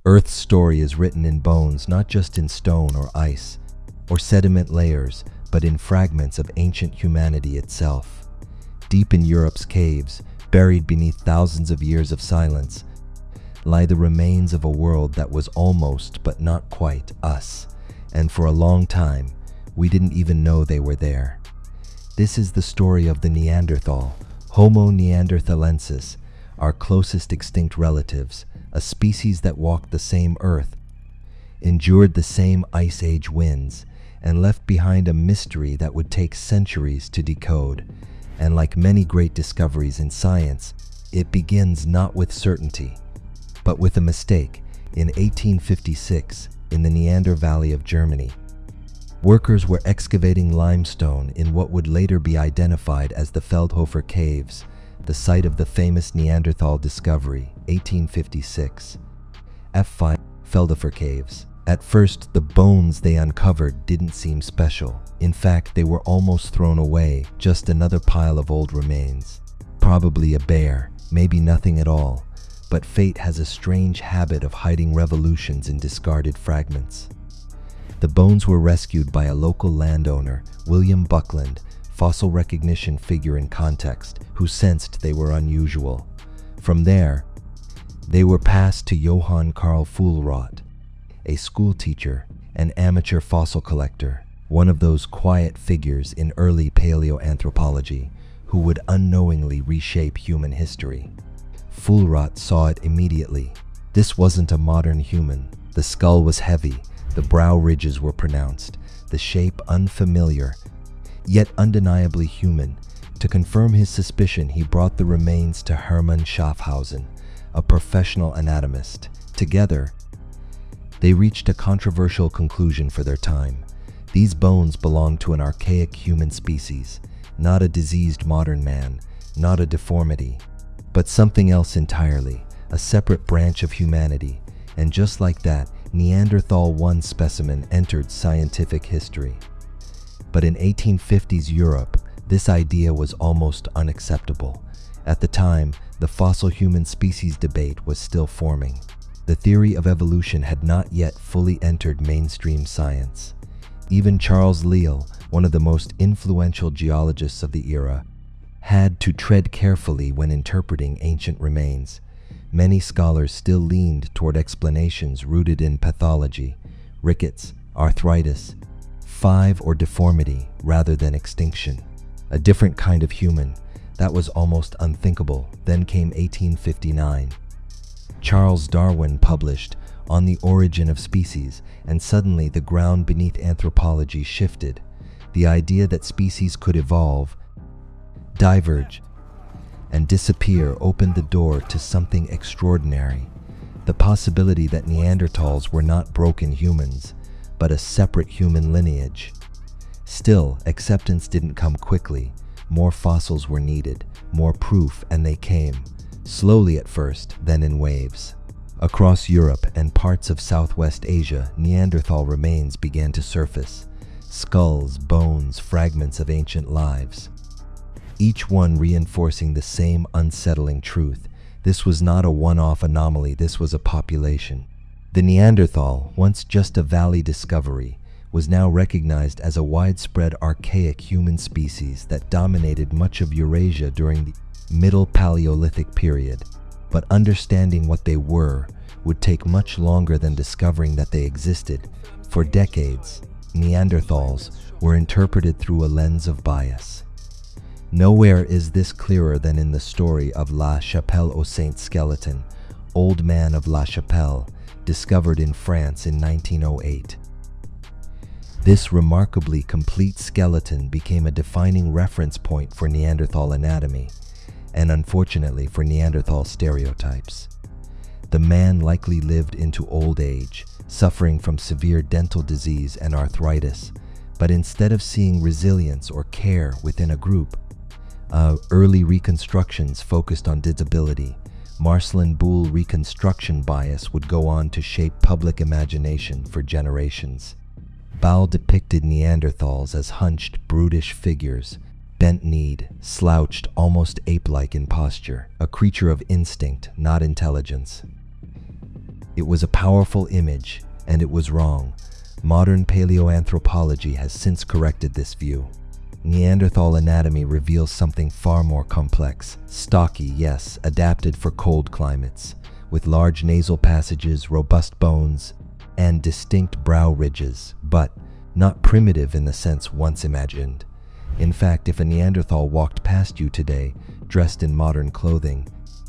Earth's story is written in bones, not just in stone or ice, or sediment layers, but in fragments of ancient humanity itself. Deep in Europe's caves, buried beneath thousands of years of silence, lie the remains of a world that was almost, but not quite, us. And for a long time, we didn't even know they were there. This is the story of the Neanderthal, Homo neanderthalensis, our closest extinct relatives, a species that walked the same earth, endured the same ice age winds, and left behind a mystery that would take centuries to decode. And like many great discoveries in science, it begins not with certainty, but with a mistake. In 1856, in the Neander Valley of Germany, workers were excavating limestone in what would later be identified as the Feldhofer Caves, the site of the famous Neanderthal discovery, 1856. F5 Feldhofer Caves. At first, the bones they uncovered didn't seem special. In fact, they were almost thrown away, just another pile of old remains. Probably a bear, maybe nothing at all. But fate has a strange habit of hiding revolutions in discarded fragments. The bones were rescued by a local landowner, William Buckland, fossil recognition figure in context, who sensed they were unusual. From there, they were passed to Johann Karl Fuhlrott, a school teacher, an amateur fossil collector, one of those quiet figures in early paleoanthropology who would unknowingly reshape human history. Fuhlrott saw it immediately. This wasn't a modern human. The skull was heavy, the brow ridges were pronounced, the shape unfamiliar, yet undeniably human. To confirm his suspicion, he brought the remains to Hermann Schaffhausen, a professional anatomist. Together, they reached a controversial conclusion for their time. These bones belonged to an archaic human species, not a diseased modern man, not a deformity, but something else entirely, a separate branch of humanity. And just like that, Neanderthal 1 specimen entered scientific history. But in 1850s Europe, this idea was almost unacceptable. At the time, the fossil human species debate was still forming. The theory of evolution had not yet fully entered mainstream science. Even Charles Lyell, one of the most influential geologists of the era, had to tread carefully when interpreting ancient remains. Many scholars still leaned toward explanations rooted in pathology, rickets, arthritis, or deformity rather than extinction. A different kind of human. That was almost unthinkable. Then came 1859. Charles Darwin published On the Origin of Species, and suddenly the ground beneath anthropology shifted. The idea that species could evolve, diverge, and disappear opened the door to something extraordinary. The possibility that Neanderthals were not broken humans, but a separate human lineage. Still, acceptance didn't come quickly. More fossils were needed, more proof, and they came. Slowly at first, then in waves. Across Europe and parts of Southwest Asia, Neanderthal remains began to surface. Skulls, bones, fragments of ancient lives. Each one reinforcing the same unsettling truth. This was not a one-off anomaly, this was a population. The Neanderthal, once just a valley discovery, was now recognized as a widespread archaic human species that dominated much of Eurasia during the Middle Paleolithic period. But understanding what they were would take much longer than discovering that they existed. For decades, Neanderthals were interpreted through a lens of bias. Nowhere is this clearer than in the story of La Chapelle aux Saints skeleton, Old Man of La Chapelle, discovered in France in 1908. This remarkably complete skeleton became a defining reference point for Neanderthal anatomy, and unfortunately for Neanderthal stereotypes. The man likely lived into old age, suffering from severe dental disease and arthritis, but instead of seeing resilience or care within a group, early reconstructions focused on disability. Marcelin Boule reconstruction bias would go on to shape public imagination for generations. Boule depicted Neanderthals as hunched, brutish figures, bent-kneed, slouched, almost ape-like in posture, a creature of instinct, not intelligence. It was a powerful image, and it was wrong. Modern paleoanthropology has since corrected this view. Neanderthal anatomy reveals something far more complex. Stocky, yes, adapted for cold climates, with large nasal passages, robust bones, and distinct brow ridges, but not primitive in the sense once imagined. In fact, if a Neanderthal walked past you today, dressed in modern clothing,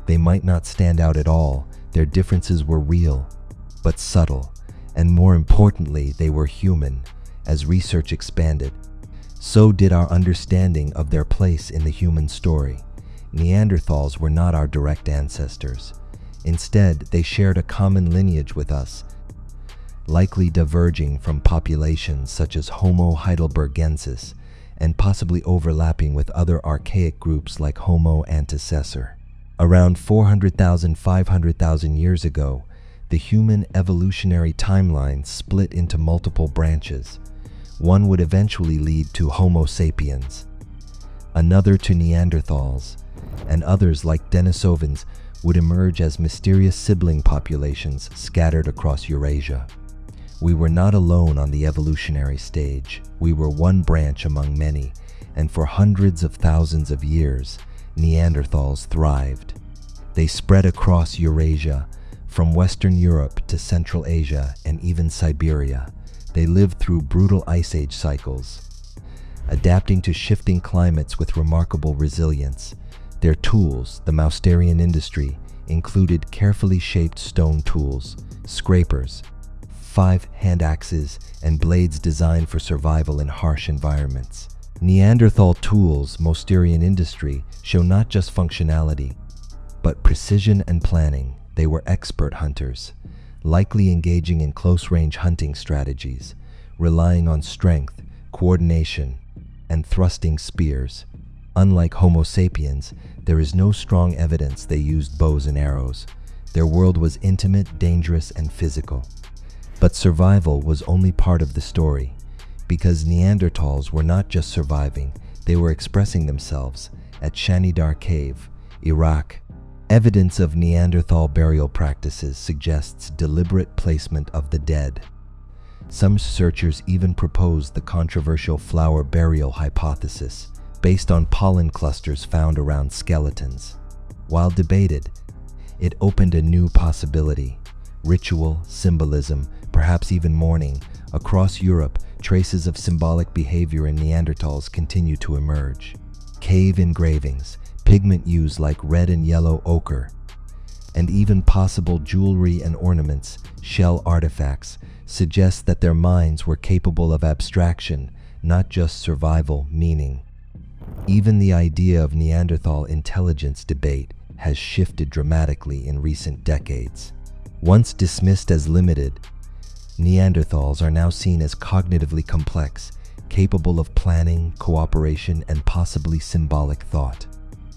they might not stand out at all. Their differences were real, but subtle, and more importantly, they were human. As research expanded, so did our understanding of their place in the human story. Neanderthals were not our direct ancestors. Instead, they shared a common lineage with us, likely diverging from populations such as Homo heidelbergensis and possibly overlapping with other archaic groups like Homo antecessor. Around 400,000 to 500,000 years ago, the human evolutionary timeline split into multiple branches. One would eventually lead to Homo sapiens, another to Neanderthals, and others like Denisovans would emerge as mysterious sibling populations scattered across Eurasia. We were not alone on the evolutionary stage. We were one branch among many, and for hundreds of thousands of years, Neanderthals thrived. They spread across Eurasia, from Western Europe to Central Asia and even Siberia. They lived through brutal ice age cycles, adapting to shifting climates with remarkable resilience. Their tools, the Mousterian industry, included carefully shaped stone tools, scrapers, 5 hand axes, and blades designed for survival in harsh environments. Neanderthal tools, Mousterian industry, show not just functionality, but precision and planning. They were expert hunters, likely engaging in close-range hunting strategies, relying on strength, coordination, and thrusting spears. Unlike Homo sapiens, there is no strong evidence they used bows and arrows. Their world was intimate, dangerous, and physical. But survival was only part of the story, because Neanderthals were not just surviving, they were expressing themselves. At Shanidar Cave, Iraq, evidence of Neanderthal burial practices suggests deliberate placement of the dead. Some researchers even proposed the controversial flower burial hypothesis, based on pollen clusters found around skeletons. While debated, it opened a new possibility: ritual, symbolism, perhaps even mourning. Across Europe, traces of symbolic behavior in Neanderthals continue to emerge. Cave engravings, pigment used like red and yellow ochre, and even possible jewelry and ornaments, shell artifacts, suggest that their minds were capable of abstraction, not just survival meaning. Even the idea of Neanderthal intelligence debate has shifted dramatically in recent decades. Once dismissed as limited, Neanderthals are now seen as cognitively complex, capable of planning, cooperation, and possibly symbolic thought.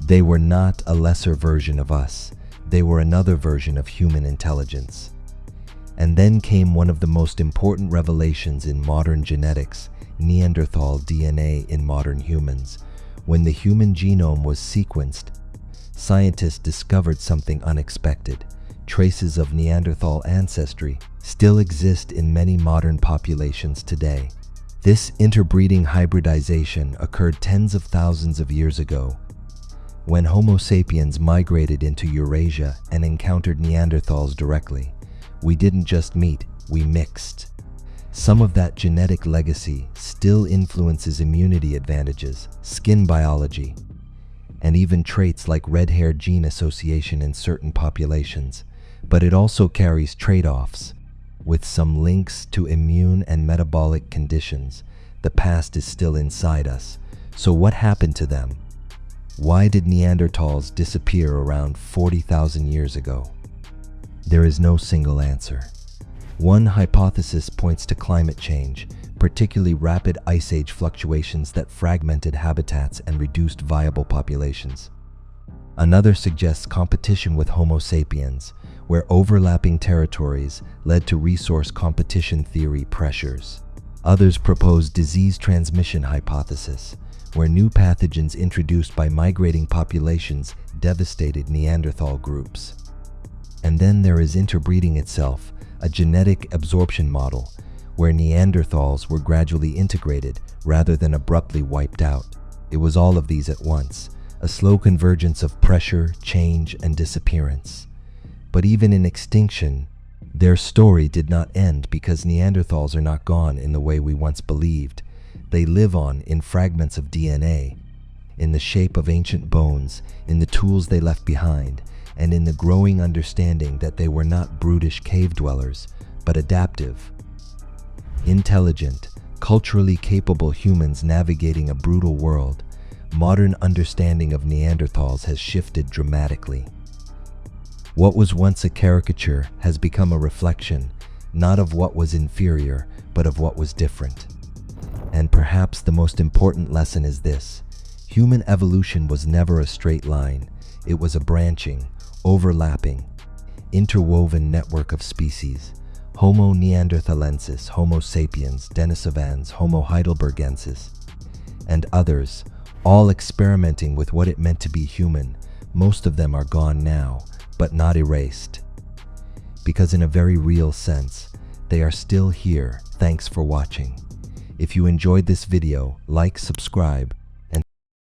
They were not a lesser version of us. They were another version of human intelligence. And then came one of the most important revelations in modern genetics: Neanderthal DNA in modern humans. When the human genome was sequenced, scientists discovered something unexpected. Traces of Neanderthal ancestry still exist in many modern populations today. This interbreeding hybridization occurred tens of thousands of years ago, when Homo sapiens migrated into Eurasia and encountered Neanderthals directly. We didn't just meet, we mixed. Some of that genetic legacy still influences immunity advantages, skin biology, and even traits like red-hair gene association in certain populations. But it also carries trade-offs, with some links to immune and metabolic conditions. The past is still inside us. So what happened to them? Why did Neanderthals disappear around 40,000 years ago? There is no single answer. One hypothesis points to climate change, particularly rapid ice age fluctuations that fragmented habitats and reduced viable populations. Another suggests competition with Homo sapiens, where overlapping territories led to resource competition theory pressures. Others propose disease transmission hypothesis, where new pathogens introduced by migrating populations devastated Neanderthal groups. And then there is interbreeding itself, a genetic absorption model, where Neanderthals were gradually integrated rather than abruptly wiped out. It was all of these at once, a slow convergence of pressure, change, and disappearance. But even in extinction, their story did not end because Neanderthals are not gone in the way we once believed. They live on in fragments of DNA, in the shape of ancient bones, in the tools they left behind, and in the growing understanding that they were not brutish cave dwellers, but adaptive, intelligent, culturally capable humans navigating a brutal world. Modern understanding of Neanderthals has shifted dramatically. What was once a caricature has become a reflection, not of what was inferior, but of what was different. And perhaps the most important lesson is this: human evolution was never a straight line. It was a branching, overlapping, interwoven network of species. Homo neanderthalensis, Homo sapiens, Denisovans, Homo heidelbergensis, and others, all experimenting with what it meant to be human. Most of them are gone now, but not erased. Because in a very real sense, they are still here. Thanks for watching. If you enjoyed this video, like, subscribe,